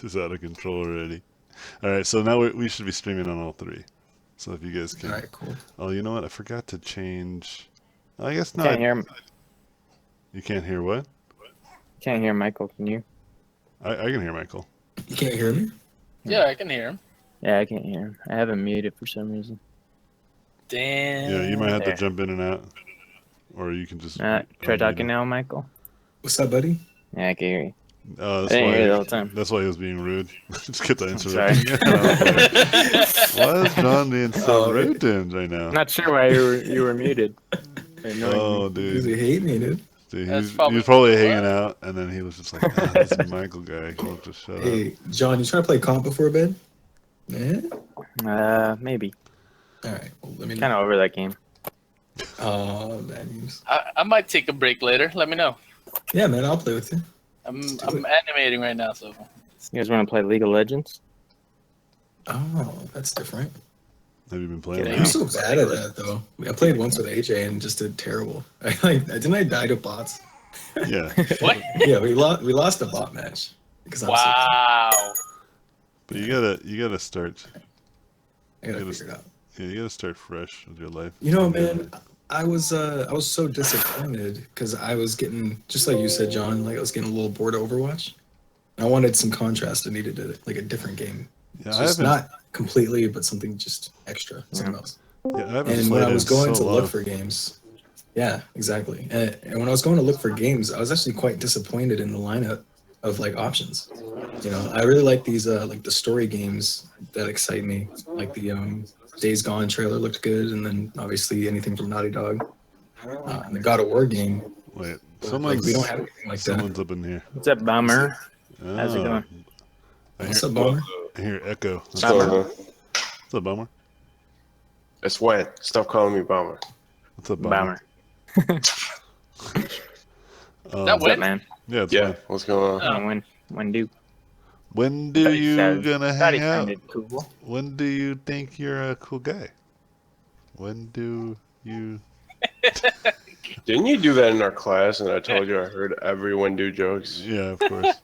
is out of control already. All right, so now we should be streaming on all three. So if you guys All can. right, cool. Oh, you know what? I forgot to change. I guess no. Can't hear. You can't hear what? Can't hear Michael. Can you? I can hear Michael. You can't hear me? Yeah, I can hear him. Yeah, I can't hear him. I have him muted for some reason. Damn. Yeah, you might have to There. jump in and out, or you can just. Try unmute talking him. now, Michael. What's up, buddy? Yeah, I can hear you. Oh, I didn't hear you the whole time. That's why he was being rude. Just get the sorry. interrupting. Why is John being so Oh, rude to him right now? I'm not sure why you were muted. Oh, Because dude. you hate me, dude. Dude, That's he was probably probably what? hanging out, and then he was just like, ah, this Michael guy. He'll just shut up. Hey, John, you trying to play comp before bed? Yeah? Maybe. All right. Well, let me Kind of over that game. Oh, bad news. I might take a break later. Let me know. Yeah, man, I'll play with you. I'm do animating right now, so You guys want to play League of Legends? Oh, that's different. Have you been playing? Get that? I'm so bad at that, though. I played once with AJ and just did terrible. Didn't I die to bots? Yeah, what? Yeah, we lost a bot match because I'm Wow. but you gotta start. I gotta it was- figure it out. Yeah, you gotta start fresh with your life. You know, man, I was so disappointed because I was getting, just like you said, John, like I was getting a little bored of Overwatch. I wanted some contrast. I needed a different game. Yeah, I Just haven't. not completely, but something just extra, something else. Yeah, I haven't And played when I it was in going so to look long. for games, yeah, exactly. And when I was going to look for games, I was actually quite disappointed in the lineup of like options. You know, I really like these like the story games that excite me, like the Days Gone trailer looked good, and then obviously anything from Naughty Dog, and the God of War game. Wait, But, someone's like we don't have anything like that. someone's up in here. What's up, Bummer? How's it Oh, going? I What's hear, up, Bomber? I hear echo. What's Bummer. up, Bummer? It's Wayne. Stop calling me Bomber. What's up, Bummer? Bummer. That What's When? up, man? Yeah, it's Yeah, fine. what's going on? When do? When do you gonna Thought he hang out? sounded cool. When do you think you're a cool guy? When do you? Didn't you do that in our class? And I told you I heard everyone do jokes. Yeah, of course.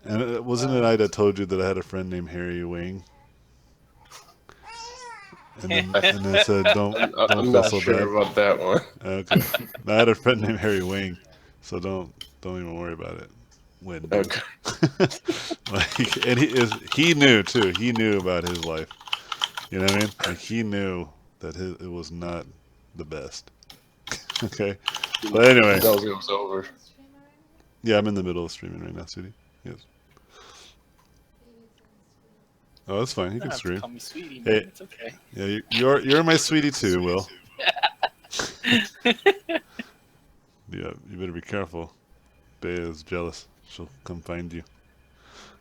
And wasn't it I that told you that I had a friend named Harry Wing? And then I said, don't I'm feel not so sure bad. about that one. Okay. I had a friend named Harry Wing, so don't even worry about it. When do. Okay. Like, and he knew too. He knew about his life. You know what I mean? Like he knew that it was not the best. Okay. But anyway, That was over. yeah, I'm in the middle of streaming right now, Sweetie. Yes. Oh, that's fine. You You can don't have to stream. call me sweetie, Hey. man. It's okay. Yeah, you're my sweetie too, Will. Yeah, you better be careful. Bea is jealous. She'll come find you.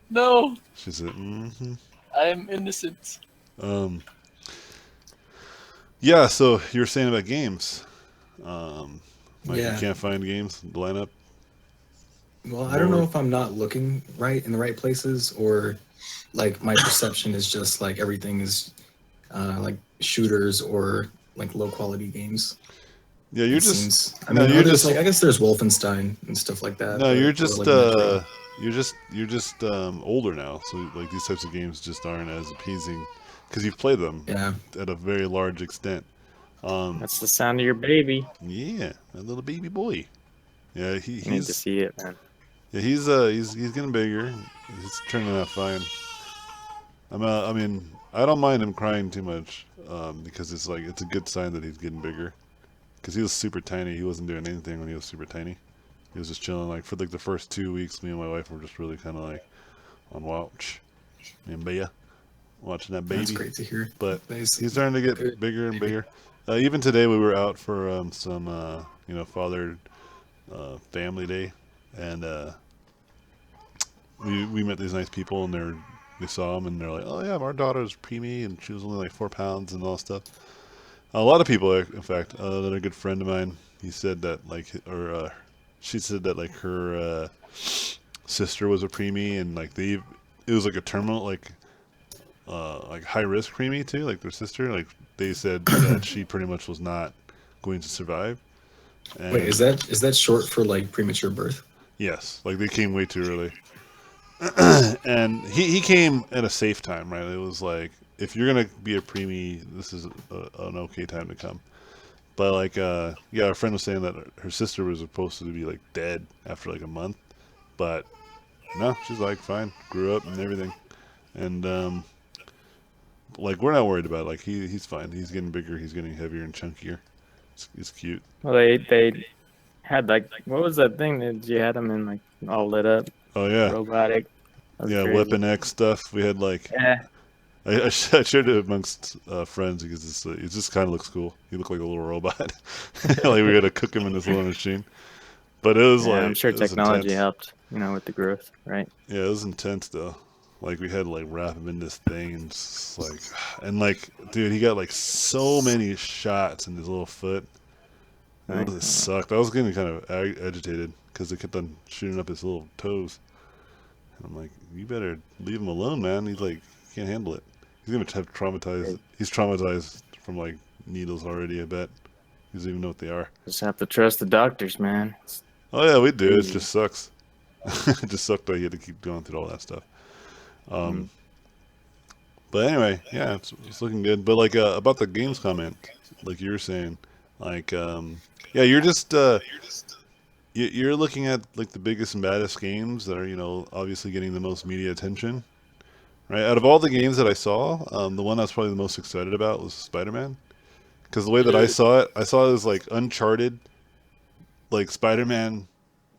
No, She said, mm-hmm. I am innocent. Yeah, so you were saying about games. Like Yeah. you can't find games, the lineup. Well, I don't know if I'm not looking right in the right places, or like my perception is just like everything is like shooters or like low quality games. Yeah, you're It just seems- I no, mean, you're there's just- like I guess there's Wolfenstein and stuff like that. no, but- you're or, just like, Metro. you're just older now. So like these types of games just aren't as appeasing because you've played them Yeah, at a very large extent. That's the sound of your baby. Yeah, that little baby boy. Yeah, You need to he's see it, man. yeah, he's getting bigger. He's turning out fine. I mean, I don't mind him crying too much because it's a good sign that he's getting bigger. Because he was super tiny. He wasn't doing anything when he was super tiny. He was just chilling. Like for like the first 2 weeks, me and my wife were just really kind of like on watch. Me and Bea watching that baby. that's great to hear. But Nice. he's starting to get Good bigger and baby. bigger. Even today, we were out for some father family day, and we met these nice people, and we saw them, and they're like, "Oh yeah, our daughter's preemie, and she was only like 4 pounds and all that stuff." A lot of people, in fact, that a good friend of mine, he said that she said that like her sister was a preemie, and like it was like a terminal like high risk preemie too, like their sister. Like they said that she pretty much was not going to survive. And Wait, is that short for like premature birth? yes, like they came way too early. and he came at a safe time, right? It was like, if you're gonna be a preemie, this is an okay time to come. But like, yeah, our friend was saying that her sister was supposed to be like dead after like a month, but no, she's like fine, grew up and everything, and like we're not worried about it. Like he's fine. He's getting bigger. He's getting heavier and chunkier. It's cute. Well, they had like, what was that thing that you had them in, like all lit up, Oh yeah, robotic? That was yeah, crazy. Weapon X stuff. We had like Yeah. I shared it amongst friends because it just kind of looks cool. He looked like a little robot. Like we had to cook him in this little machine. But it was Yeah, like I'm sure it was technology intense. helped, with the growth, right? Yeah, it was intense though. Like we had to like wrap him in this thing and just like and like dude, he got like so many shots in his little foot. Right. It sucked. I was getting kind of agitated because they kept on shooting up his little toes. And I'm like, you better leave him alone, man. He's like, he can't handle it. He's gonna have traumatized. He's traumatized from like needles already. I bet. He doesn't even know what they are. Just have to trust the doctors, man. Oh yeah, we do. It Crazy. just sucks. It just sucked that he had to keep going through all that stuff. But anyway, yeah, it's looking good. But like about the games comment, like you were saying, like yeah, you're just you're looking at like the biggest and baddest games that are obviously getting the most media attention, right? Out of all the games that I saw, the one I was probably the most excited about was Spider-Man, because the way that I saw it as like Uncharted, like Spider-Man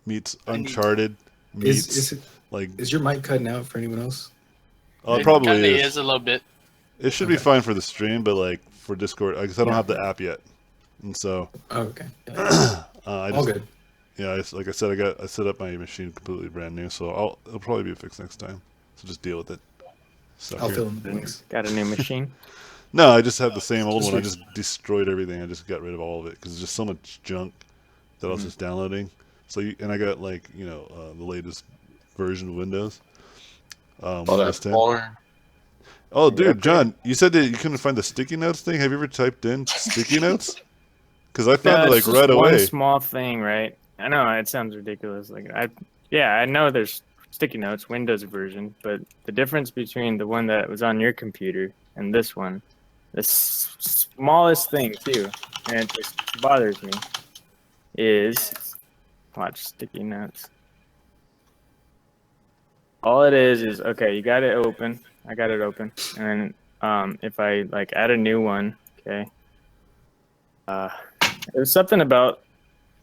meets Uncharted meets Is it like is your mic cutting out for anyone else? it probably kinda is. a little bit. It should be Okay. fine for the stream, but like for Discord, because I don't Yeah. have the app yet, and so Oh, okay. Yeah. I All just good. yeah, like I said, I set up my machine completely brand new, so it'll probably be fixed next time. So just deal with it. I'll Sucker. fill in the blanks. Got a new machine. No, I just have the same old Just one. I fix- just destroyed everything. I just got rid of all of it because there's just so much junk that I was just downloading. So and I got like the latest version of Windows. Oh, Windows that's 10. baller. Oh, Yeah, dude, John, you said that you couldn't find the sticky notes thing. Have you ever typed in sticky notes? Because I found it No, like it's just right one away. small thing, right? I know it sounds ridiculous. Like I know there's sticky notes, Windows version, but the difference between the one that was on your computer and this one, the smallest thing too, and it just bothers me, is watch sticky notes. All it is okay. You got it open. I got it open, and then if I like add a new one, okay. There's something about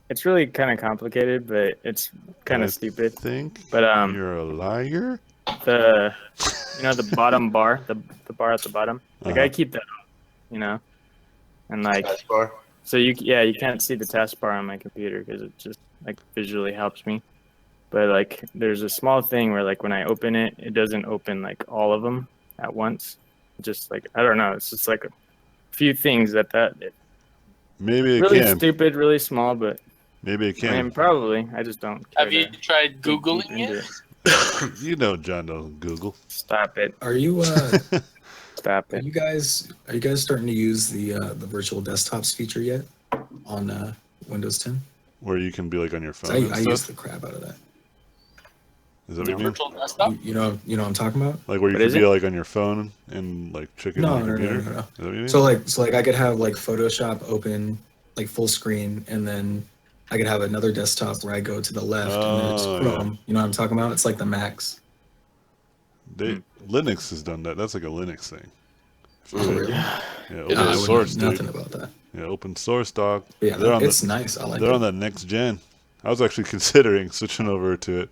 it's really kind of complicated, but it's kind I of stupid. think But you're a liar. the bottom bar, the bar at the bottom, like I Uh-huh. keep that on, and like Taskbar. so you can't see the taskbar on my computer because it just like visually helps me. But like there's a small thing where like when I open it, it doesn't open like all of them at once. Just like I don't know, it's just like a few things that Maybe it really can. stupid, really small, but. Maybe it I mean, can. probably. I just don't. care Have you to tried dig deep Googling into it? You know John doesn't Google. Stop it. Are you Stop are it. you guys starting to use the virtual desktops feature yet on Windows 10? Where you can be like on your 'Cause phone and I stuff. use the crap out of that. Is that what you mean? Virtual desktop? You know what I'm talking about? Like where you What can is be it? like on your phone and like check it No, on your no, no, computer? no, no. Is that what you mean? So like I could have like Photoshop open like full screen, and then I could have another desktop where I go to the left and then it's Oh, Chrome. You know what I'm talking about? It's like the Macs. Linux has done that. That's like a Linux thing. Oh, really? Yeah, No, open I would source, know dude. nothing about that. Yeah, open source, dog. But yeah, They're on it's nice. I like They're it. on that next gen. I was actually considering switching over to it.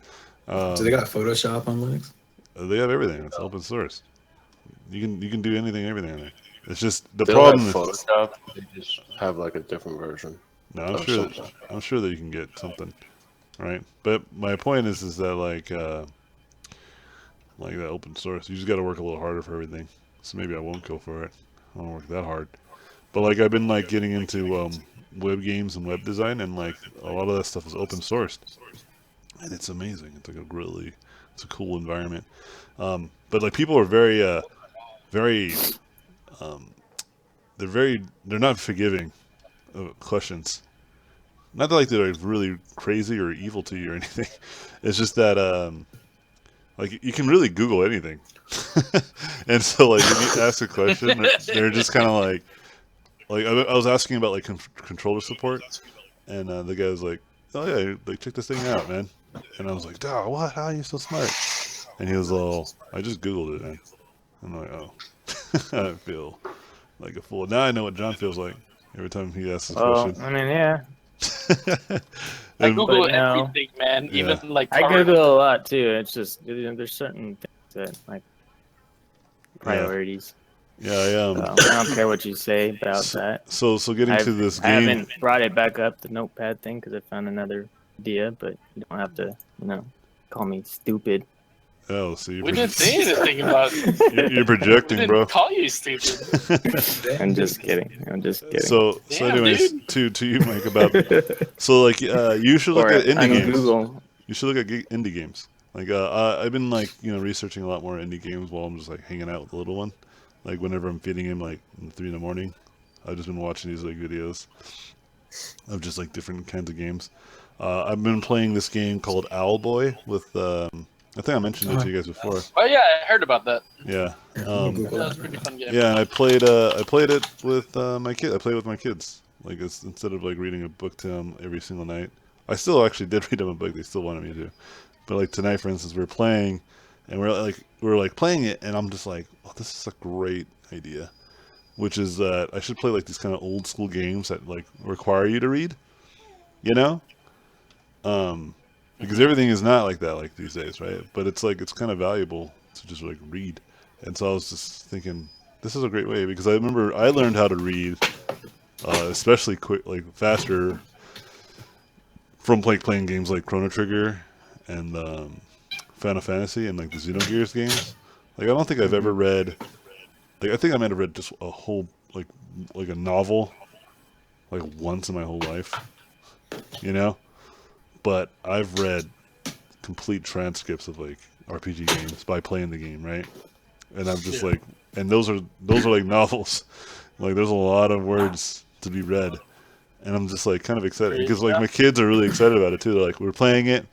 So they got Photoshop on Linux? They have everything. It's open source. You can do anything, everything on there. It's just the They problem. don't have Photoshop. They just have like a different version. No, of something. I'm sure that you can get something, right? But my point is that like that open source, you just got to work a little harder for everything. So maybe I won't go for it. I don't work that hard. But like I've been like getting into web games and web design, and like a lot of that stuff is open sourced, and it's amazing. It's like it's a cool environment. But like people are very they're not forgiving of questions. Not that like they're like really crazy or evil to you or anything. It's just that like you can really Google anything, and so like if you ask a question, they're just kind of like I was asking about like controller support, and the guy was like, "Oh yeah, like check this thing out, man," and I was like, "Duh, what? How are you so smart?" And he was all, "I just Googled it, man." I'm like, "Oh, I feel like a fool." Now I know what John feels like every time he asks this Well, question. I mean, yeah, I And- Google But no. everything, man. Yeah. Even like I current- Google a lot too. It's just there's certain things that like priorities. yeah, I am. So I don't care what you say about that. So getting to this I game. haven't brought it back up, the notepad thing, because I found another idea. But you don't have to, call me stupid. Oh, so we didn't say anything about. you're We projecting, didn't bro. call you stupid. I'm just kidding. I'm just kidding. So Damn, anyways, to you, Mike, about so like you should look or at indie on games. Google. You should look at indie games. Like I've been like researching a lot more indie games while I'm just like hanging out with the little one. Like whenever I'm feeding him like in 3 in the morning, I've just been watching these like videos of just like different kinds of games. I've been playing this game called Owlboy with I think I mentioned it to you guys before. Oh yeah, I heard about that. Yeah. Yeah, we'll Um, Google That was that a pretty right now. fun game. Yeah, and I played it with my kid. I played with my kids. Like instead of like reading a book to them every single night. I still actually did read them a book. They still wanted me to. But like tonight, for instance, we were playing, and we're playing it, and I'm just like, oh, this is a great idea. Which is that I should play like these kind of old school games that like require you to read. You know. Because everything is not like that like these days, right? But it's like it's kind of valuable to just like read. And so I was just thinking, this is a great way because I remember I learned how to read, especially quick, like faster, from playing games like Chrono Trigger and Final Fantasy and like the Xenogears games. Like I don't think I've ever read, like I think I might have read just a whole like a novel, like once in my whole life, you know. But I've read complete transcripts of like RPG games by playing the game, right? And I'm just like, and those are like novels. Like there's a lot of words to be read, and I'm just like kind of excited because like my kids are really excited about it too. They're like, we're playing it,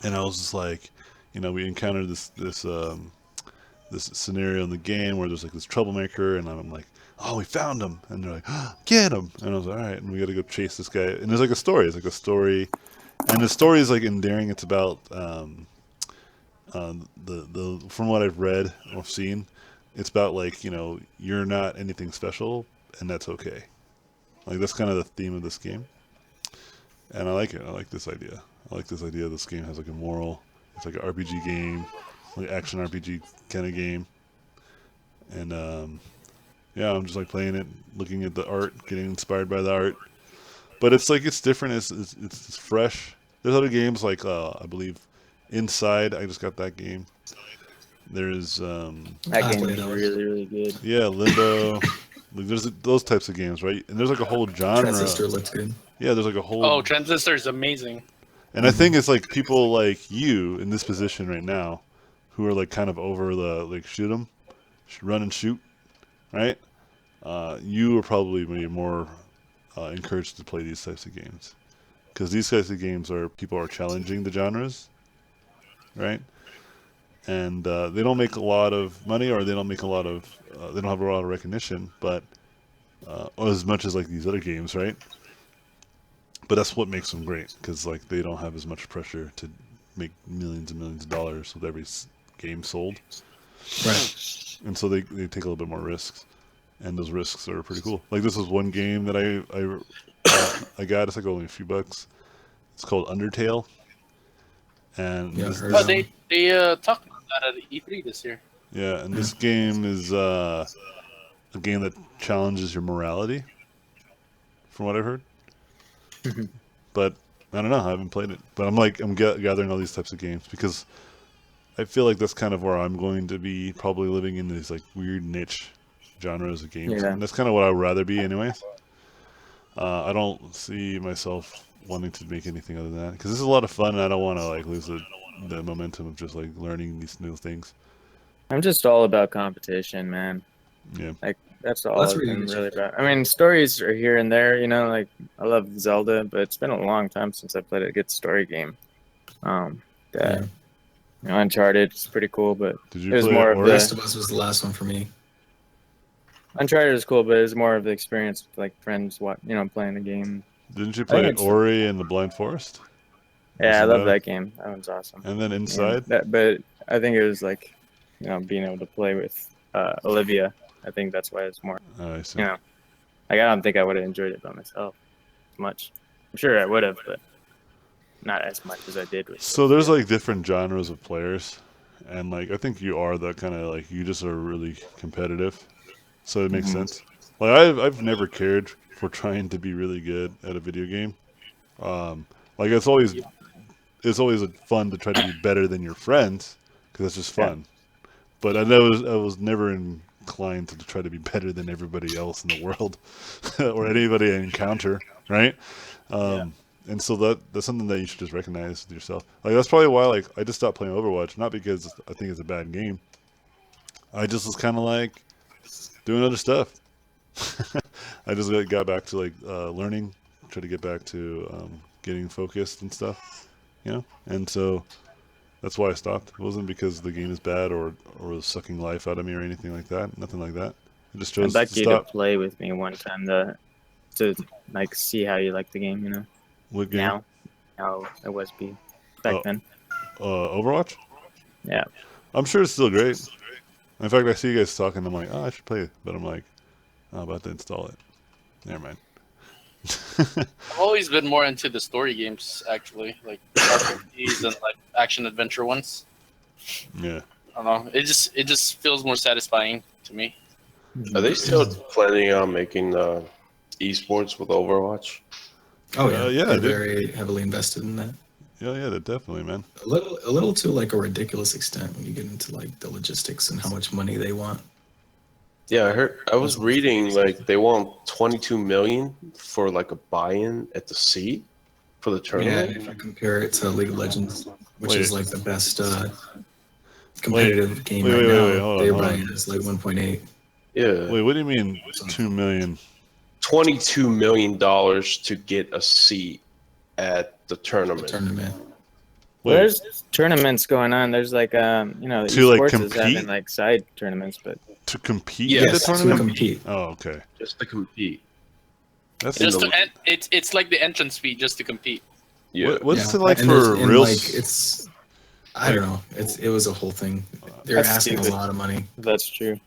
and I was just like, we encountered this scenario in the game where there's like this troublemaker, and I'm like, oh, we found him, and they're like, oh, get him, and I was like, all right, and we got to go chase this guy, and there's like a story. It's like a story. And the story is like endearing. It's about the from what I've read or seen, it's about like you're not anything special, and that's okay. Like that's kind of the theme of this game, and I like it. I like this idea. I like this idea. This game has like a moral. It's like an RPG game, like action RPG kind of game, and yeah, I'm just like playing it, looking at the art, getting inspired by the art. But it's like it's different. It's fresh. There's other games like I believe Inside. I just got that game. There's That I game played is those. really, really good. yeah, Limbo. Like there's those types of games, right? And there's like a whole genre. Transistor looks good. Yeah, there's like a whole. Oh, Transistor is amazing. And I think it's like people like you in this position right now, who are like kind of over the like shoot 'em, run and shoot, right? You are probably maybe more encouraged to play these types of games because these types of games are people are challenging the genres, right? And they don't make a lot of money, or they don't make a lot of they don't have a lot of recognition, but or as much as like these other games, right? But that's what makes them great because like they don't have as much pressure to make millions and millions of dollars with every game sold, Right. and so they take a little bit more risks, and those risks are pretty cool. Like this is one game that I got. It's like only a few bucks. It's called Undertale, and Yeah, this, I've heard Oh, of this, they talked about that at E3 this year. yeah, and this game is a game that challenges your morality, from what I've heard. But I don't know. I haven't played it, but I'm gathering all these types of games because I feel like that's kind of where I'm going to be probably living in these like weird niche genres of games, Yeah. and that's kind of what I would rather be, anyways. I don't see myself wanting to make anything other than that because this is a lot of fun, and I don't want to like lose the momentum of just like learning these new things. I'm just all about competition, man. Yeah. Like that's all That's I've really been good. really about. I mean, stories are here and there, like I love Zelda, but it's been a long time since I played a good story game. That Yeah. Uncharted is pretty cool, but Did you it was play more of Ori? the Last of Us was the last one for me. Uncharted is cool, but it's more of the experience with like friends, playing the game. Didn't you I think play it's- Ori and the Blind Forest? Yeah, I Wasn't love that- that game. That one's awesome. And then And Inside? but I think it was like, being able to play with Olivia. I think that's why it's more. I see. Like I don't think I would have enjoyed it by myself much. I'm sure I would have, but not as much as I did with. So there's like different genres of players, and like I think you are that kind of like you just are really competitive, so it makes Mhm. sense. Like I've never cared for trying to be really good at a video game. Like it's always fun to try to be better than your friends because that's just Yeah. fun. But I was never inclined to try to be better than everybody else in the world or anybody I encounter, right? And so that's something that you should just recognize with yourself. Like that's probably why like I just stopped playing Overwatch, not because I think it's a bad game. I just was kind of like doing other stuff. I just got back to like learning, try to get back to getting focused and stuff, And so that's why I stopped. It wasn't because the game is bad or was sucking life out of me or anything like that. Nothing like that. I just chose I'd like to you to stop. play with me one time to like see how you like the game. What game? Now, how it was back Oh. then. Overwatch. Yeah. I'm sure it's still great. In fact, I see you guys talking. I'm like, oh, I should play it, but I'm like, I'm about to install it. Never mind. I've always been more into the story games, actually, like RPGs and like action adventure ones. Yeah. I don't know. It just feels more satisfying to me. Are they still planning on making esports with Overwatch? Oh yeah, yeah, they're dude. very heavily invested in that. Yeah, definitely, man. A little to like a ridiculous extent when you get into like the logistics and how much money they want. Yeah, I was reading like they want 22 million for like a buy-in at the seat for the Yeah, tournament. if you compare it to League of Legends, which Wait. is like the best competitive game wait, right wait, now, wait, hold on, their hold on. buy-in is like 1.8. Yeah, Wait, what do you mean 2 million? $22 million to get a seat at the The tournament. tournament. Wait, There's tournaments going on. There's like To, like, esports is compete? having like side tournaments, but to compete Yes, in the Yes, to tournament? compete. Oh, okay. Just to compete. That's In Just the- to, it's like the entrance fee just to compete. Yeah. what's Yeah. it like And for there's- and, real? like, it's I don't know. It was a whole thing. They're That's asking stupid. a lot of money. that's true.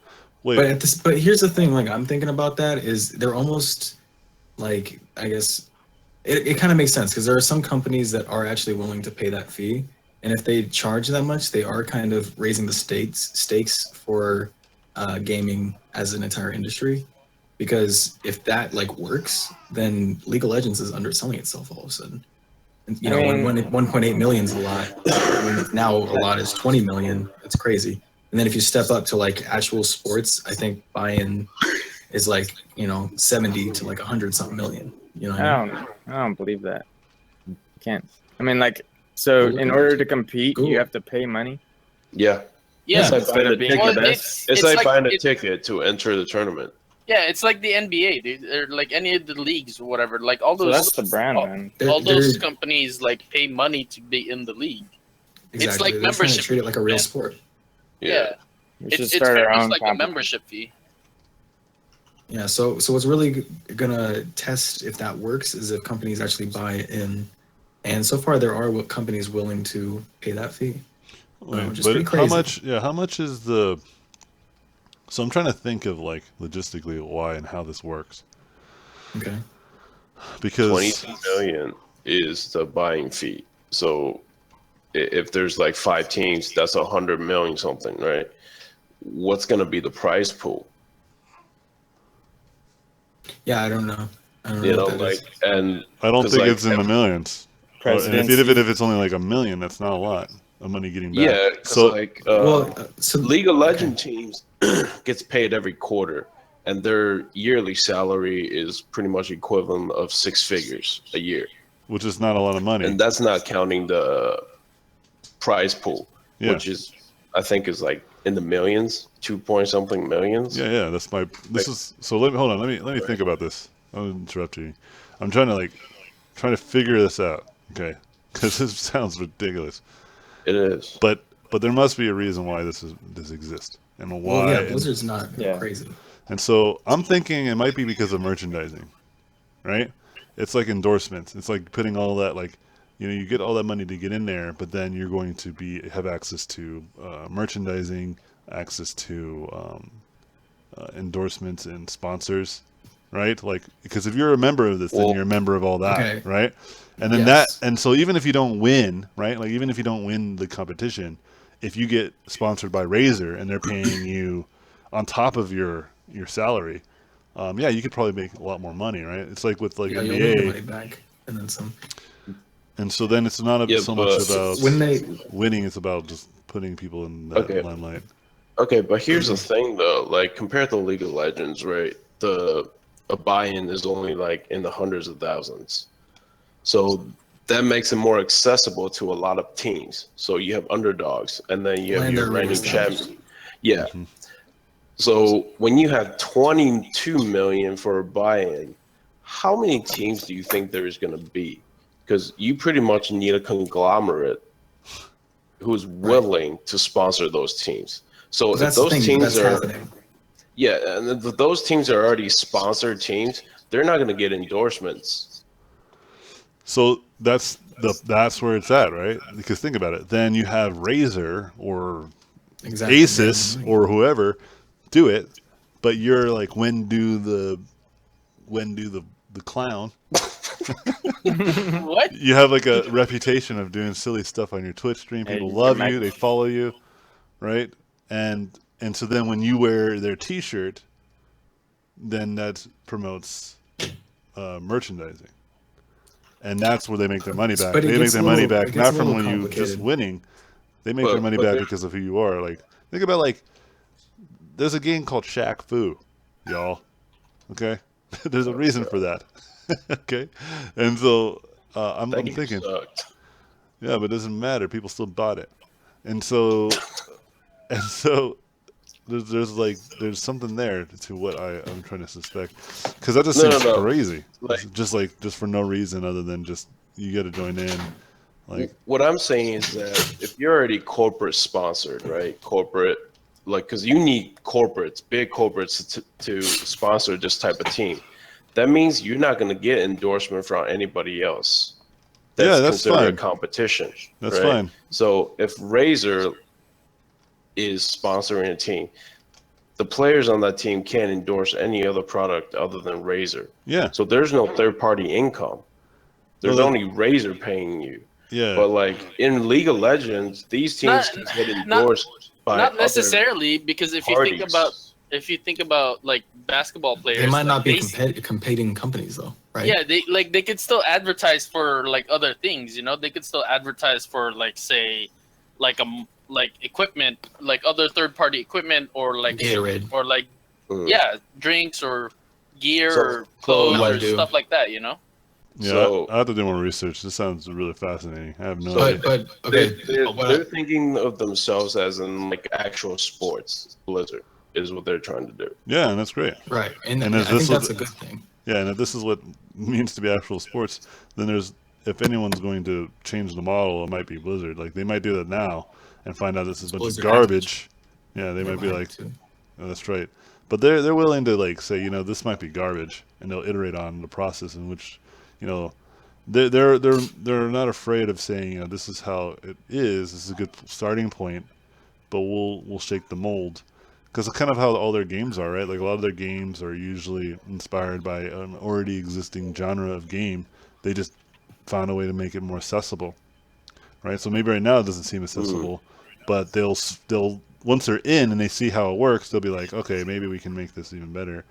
Wait, But here's the thing. Like I'm thinking about that is they're almost like I guess it kind of makes sense because there are some companies that are actually willing to pay that fee, and if they charge that much, they are kind of raising the stakes for gaming as an entire industry. Because if that like works, then League of Legends is underselling itself all of a sudden. And, I mean- when 1.8 million is a lot, I mean, if now a lot is 20 million. That's crazy. And then if you step up to like actual sports, I think buy-in is like 70 to like 100 something million. You know what I mean? I don't believe that. You can't. I mean, like, so in order to compete, Cool. you have to pay money. Yeah. Yeah, Yes, I Instead find of it being Well, the best. It's like buying a it- ticket to enter the tournament. yeah, it's like the NBA, dude, or like any of the leagues or whatever. Like all So those, that's the brand, all, man. They're- all those they're- companies like pay money to be in the league. Exactly. like They're trying to membership. treat it like a real Yeah. sport. Yeah, We should it's start very our much own like a competition. membership fee. Yeah. So what's really gonna test if that works is if companies actually buy in, and so far there are companies willing to pay that fee. wait, which is but pretty how crazy. much? Yeah, how much is the? So I'm trying to think of like logistically why and how this works Okay. because 22 million is the buying fee. So if there's like 5 teams, that's 100 million something, right? What's going to be the prize pool? Yeah, I don't know. I don't You know know, what that is. like, and I don't 'cause, think like, it's in the millions. And President's even if it's only like $1 million, that's not a lot of money getting back. yeah, 'cause, So like So League of Legends teams gets paid every quarter, and their yearly salary is pretty much equivalent of 6 figures a year, which is not a lot of money. and that's not counting the prize pool, Yeah. which is I think is like in the millions, 2 point something millions. Yeah, that's my. This is so. Hold on. Let me think about this. I'll interrupt you. I'm trying to figure this out. Okay, because this sounds ridiculous. It is. But but there must be a reason why this exists and why. Well, yeah, and, Blizzard's not Yeah. crazy. and so I'm thinking it might be because of merchandising, right? It's like endorsements. It's like putting all that like, you get all that money to get in there, but then you're going to have access to merchandising, access to endorsements and sponsors, right? Like, because if you're a member of this, then Well, you're a member of all that, okay. right? And then Yes. and so even if you don't win, right? Like even if you don't win the competition, if you get sponsored by Razer and they're paying you on top of your salary, yeah, you could probably make a lot more money, right? It's like with like Yeah, you'll make your money NBA, back and then some. and so then it's not Yeah, so much but about When they winning; it's about just putting people in that Okay. limelight. Okay, but here's the thing though, like compared to League of Legends, right? A buy-in is only like in the hundreds of thousands. So that makes it more accessible to a lot of teams. So you have underdogs and then you have When your they're reigning really champion. Yeah. Mhm. So when you have 22 million for a buy-in, how many teams do you think there is going to be? Because you pretty much need a conglomerate who's willing to sponsor those teams. So if that's the those thing teams that's are happening. yeah, and if those teams are already sponsored teams, they're not going to get endorsements. So that's where it's at, right? Because think about it. Then you have Razer or Exactly. Asus or whoever do it, but you're like, when do the clown? What? You have like a reputation of doing silly stuff on your Twitch stream. Yeah, People you love can you, they follow you, right? And so then when you wear their T-shirt, then that promotes merchandising, and that's where they make their money back. But it They make gets their a money little- back it not gets a from little when you just complicated. winning. They make their money But back there- because of who you are. Like, think about like, there's a game called Shaq Fu, y'all. Okay, there's a reason for that. Okay, and so I'm That game thinking, sucked. yeah, but it doesn't matter. People still bought it, and so there's something there to what I'm trying to suspect, because that just No, seems no, no. crazy. Like- just for no reason other than just you got to join in. Like, What I'm saying is that if you're already corporate sponsored, right? Corporate, like, because you need corporates, big corporates to sponsor this type of team. That means you're not going to get endorsement from anybody else. Yeah, that's considered fine. a competition. That's right? fine. So if Razer is sponsoring a team, the players on that team can't endorse any other product other than Razer. Yeah, So there's no third party income. There's Well, only Razer paying you. yeah. But like in League of Legends, these teams Not- can get endorsed by Not other necessarily, because if you think about like basketball players, They might not be they- competing companies though, right? Yeah, they could still advertise for like other things, you know. They could still advertise for like say, like equipment, like other third party equipment, or like Gatorade. or like Mm. yeah, drinks or gear So- or clothes so or I do. stuff like that, you know. Yeah, So- I have to do more research. This sounds really fascinating. I have no So- idea. But okay, They're thinking of themselves as in like actual sports. Blizzard is what they're trying to do. Yeah, and that's great. right, and, And I if think this that's was- a good thing. Yeah, and if this is what means to be actual sports, then if anyone's going to change the model, it might be Blizzard. Like, they might do that now and find out this is a bunch Blizzard of has garbage. Yeah, they might be like, too. oh, that's right. But they're willing to like say, this might be garbage, and they'll iterate on the process in which, they're not afraid of saying, this is how it is. This is a good starting point, but we'll shake the mold. Because it's kind of how all their games are, right? Like, a lot of their games are usually inspired by an already existing genre of game. They just found a way to make it more accessible, right? So maybe right now it doesn't seem accessible, but they'll once they're in and they see how it works, they'll be like, okay, maybe we can make this even better.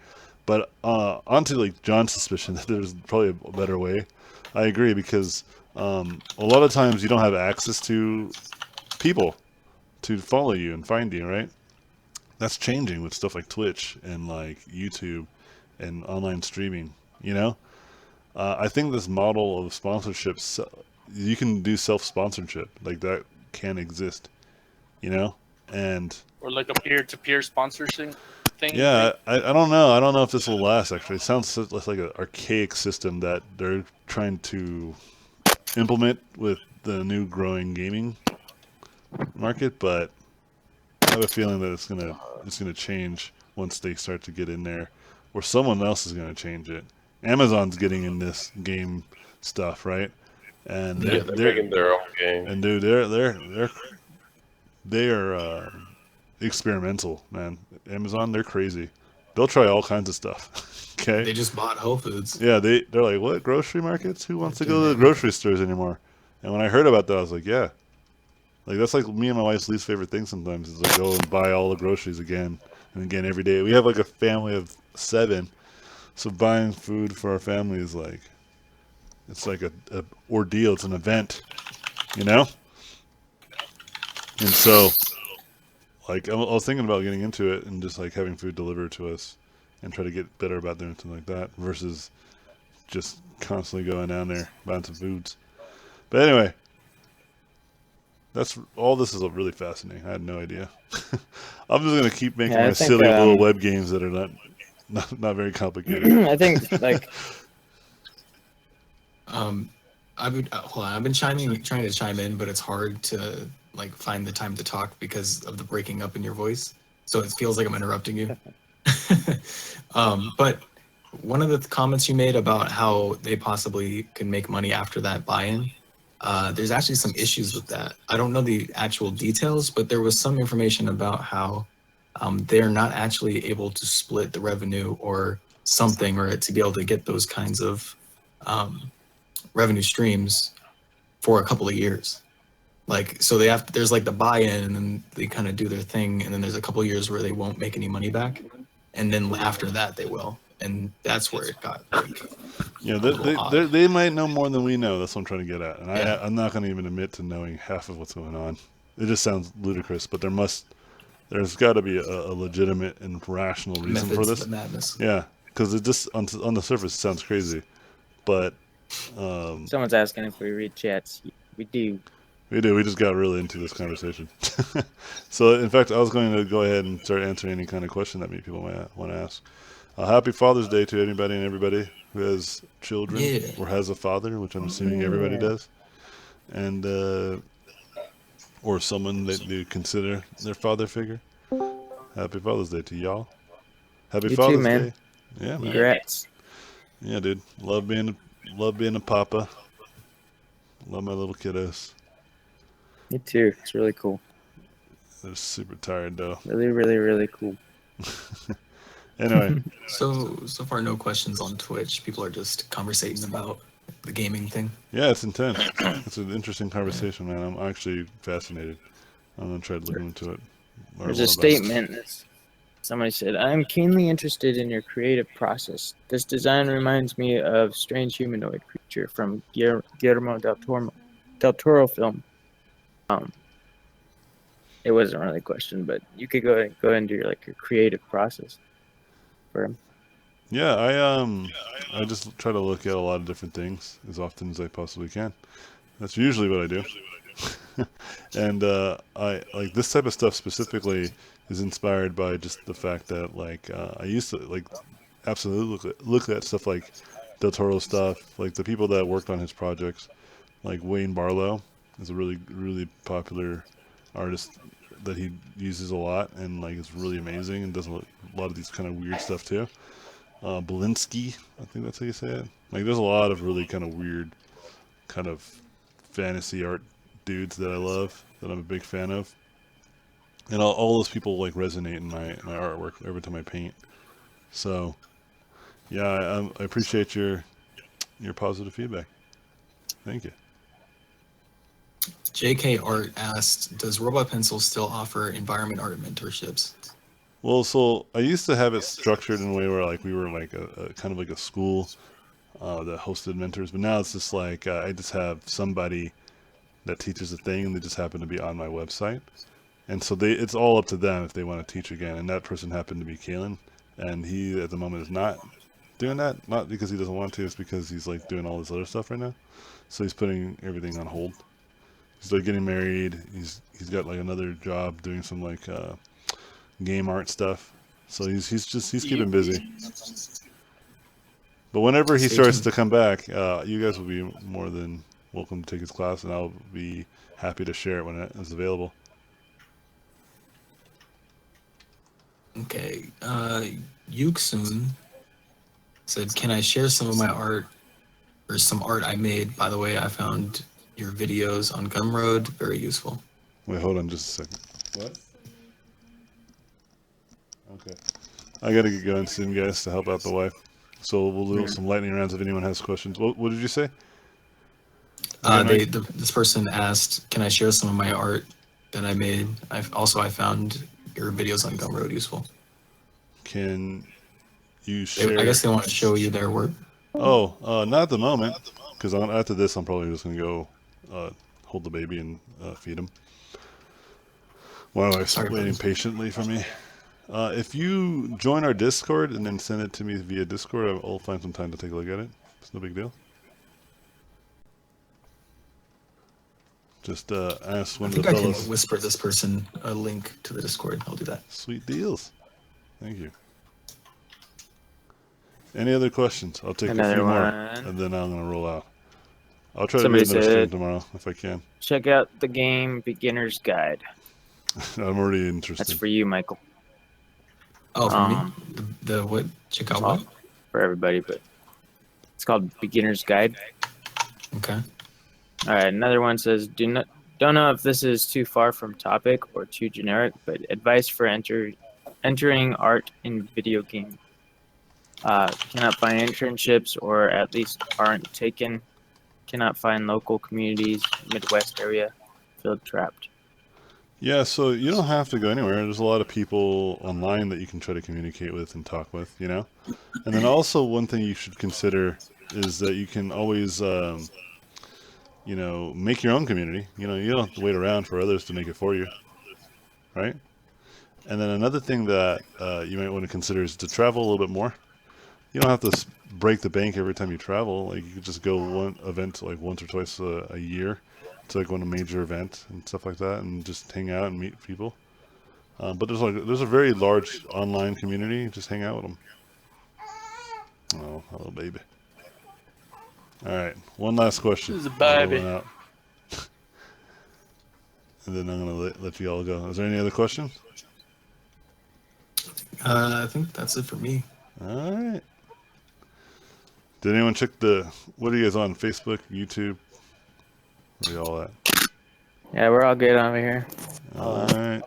But onto like John's suspicion that there's probably a better way. I agree, because a lot of times you don't have access to people to follow you and find you, right? That's changing with stuff like Twitch and like YouTube and online streaming. I think this model of sponsorships, you can do self-sponsorship, like that can exist, and Or like a peer-to-peer sponsorship thing. yeah, I don't know. I don't know if this will last. Actually, it sounds like an archaic system that they're trying to implement with the new growing gaming market, but I have a feeling that it's gonna change once they start to get in there, or someone else is gonna change it. Amazon's getting in this game stuff, right? And Yeah, they're making their own game. and dude, they are experimental, man. Amazon, they're crazy. They'll try all kinds of stuff. Okay. They just bought Whole Foods. Yeah, they're like, what, grocery markets? Who wants to go to the Yeah. grocery stores anymore? And when I heard about that, I was like, yeah, like that's like me and my wife's least favorite thing sometimes is like go and buy all the groceries again and again every day. We have like a family of 7, so buying food for our family is like it's like a ordeal. It's an event, you know. And so, like, I was thinking about getting into it and just like having food delivered to us and try to get better about doing something like that versus just constantly going down there buying some foods. But anyway, that's all. This is really fascinating. I had no idea. I'm just gonna keep making Yeah, I my think, silly little web games that are not very complicated. I think like I've been trying to chime in, but it's hard to like find the time to talk because of the breaking up in your voice. So it feels like I'm interrupting you. But one of the comments you made about how they possibly can make money after that buy-in, there's actually some issues with that. I don't know the actual details, but there was some information about how they're not actually able to split the revenue or something, or to be able to get those kinds of revenue streams for a couple of years. Like, so there's like the buy-in, and then they kind of do their thing, and then there's a couple of years where they won't make any money back, and then after that they will, and that's where it got like, Yeah, a little odd. they might know more than we know. That's what I'm trying to get at, and Yeah. I'm not going to even admit to knowing half of what's going on. It just sounds ludicrous, but there's got to be a legitimate and rational reason for methods this. of the madness. Yeah, because it just on the surface it sounds crazy, but someone's asking if we read chats. We do. we do. We just got really into this conversation. So, in fact, I was going to go ahead and start answering any kind of question that people might want to ask. Happy Father's Day to anybody and everybody who has children Yeah. or has a father, which I'm assuming everybody Yeah. does, and or someone that you consider their father figure. Happy Father's Day to y'all. Happy You too, Father's man. Day. Yeah, man. Congrats. Yeah, dude. Love being a papa. Love my little kiddos. Me too. It's really cool. They're super tired though. Really, really, really cool. Anyway, So far, no questions on Twitch. People are just conversating about the gaming thing. yeah, it's intense. It's an interesting conversation, man. I'm actually fascinated. I'm gonna try to look into it. learn There's more a about it. statement. Somebody said, "I'm keenly interested in your creative process. This design reminds me of Strange Humanoid Creature from Guillermo del Toro film." It wasn't really a question, but you could go into your creative process for him. Yeah, I just try to look at a lot of different things as often as I possibly can. That's usually what I do. And I like this type of stuff specifically is inspired by just the fact that I used to like absolutely look at stuff like Del Toro stuff, like the people that worked on his projects, like Wayne Barlow is a really popular artist that he uses a lot and like is really amazing and does a lot of these kind of weird stuff too. Belinsky, I think that's how you say it. Like there's a lot of really kind of weird kind of fantasy art dudes that I love, that I'm a big fan of. And all those people like resonate in my artwork every time I paint. So, yeah, I appreciate your positive feedback. Thank you. JK Art asked, "Does Robot Pencil still offer environment art mentorships?" Well, so I used to have it structured in a way where like we were like a kind of like a school that hosted mentors, but now it's just like I just have somebody that teaches a thing, and they just happen to be on my website, and so it's all up to them if they want to teach again. And that person happened to be Kalen, and he at the moment is not doing that, not because he doesn't want to, it's because he's like doing all this other stuff right now. So he's putting everything on hold. He's like getting married. He's got like another job doing some like game art stuff. So he's keeping busy. But whenever he Stay starts tuned. to come back, you guys will be more than welcome to take his class, and I'll be happy to share it when it is available. Okay. Yuxun said, "Can I share some of my art or some art I made? By the way, I found your videos on Gumroad very useful." Wait, hold on just a second. What? Okay. I gotta get going soon, guys, to help out the wife. So we'll do some lightning rounds if anyone has questions. What did you say? This person asked, "Can I share some of my art that I made? I found your videos on Gumroad useful." Can you share? I guess they want to show you their work. Oh, not at the moment, because after this, I'm probably just gonna go hold the baby and feed him. My wife's Sorry, waiting buddy. patiently for me. If you join our Discord and then send it to me via Discord, I'll find some time to take a look at it. It's no big deal. Just ask I one of the think I can fellows. whisper this person a link to the Discord. I'll do that. Sweet deals. Thank you. Any other questions? I'll take a Another few more, one. and then I'm gonna roll out. I'll try Somebody to do another stream said- tomorrow if I can. Check out the game Beginner's Guide. I'm already That's interested. for you, Michael. Oh, for Um, me? The what? Check out what? For everybody, but it's called Beginner's Guide. Okay. All right, another one says, don't know if this is too far from topic or too generic, but advice for entering art in video game. Cannot find internships or at least aren't taken. Cannot find local communities, Midwest area, feel trapped. Yeah, so you don't have to go anywhere. There's a lot of people online that you can try to communicate with and talk with, you know? And then also one thing you should consider is that you can always, make your own community. You know, you don't have to wait around for others to make it for you, right? And then another thing that you might want to consider is to travel a little bit more. You don't have to break the bank every time you travel. Like you could just go one event like once or twice a year to like go to a major event and stuff like that, and just hang out and meet people. But there's a very large online community. Just hang out with them. Oh, hello, baby. All right, one last question. Who's a I'll baby? roll out. And then I'm gonna let you all go. Is there any other questions? I think that's it for me. All right. Did anyone check what are you guys on? Facebook, YouTube? Where are y'all at? Yeah, we're all good over here. All right.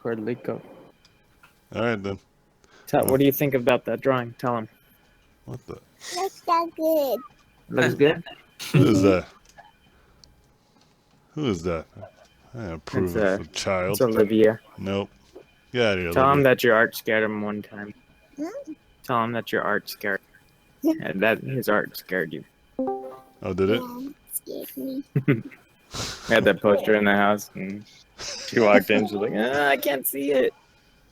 Cordelico. All right then. What do you think about that drawing? Tell him. What the? Looks so good. Looks good? Who is that? Who is that? I approve It's, of a child. It's Olivia. Nope. Get out of here, Tell him Olivia. that your art scared him one time. Hmm? Tell him that your art scared. Yeah. And that his art scared you. Oh, did it? Excuse me. We had that poster in the house, and she walked in. She's like, I can't see it.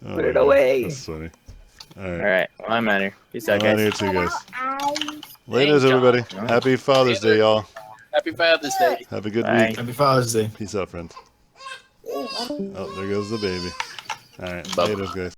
Oh, Put it my God. away. That's funny. All All right. right. Well, I'm out of here. Peace out, I'm out guys. here too, guys. Eyes. Laters, John. everybody. Happy Father's Day, y'all. Happy Father's Day. Have a good Bye. week. Happy Father's Day. Peace out, friends. Oh, there goes the baby. All right. Bye-bye. Laters, guys.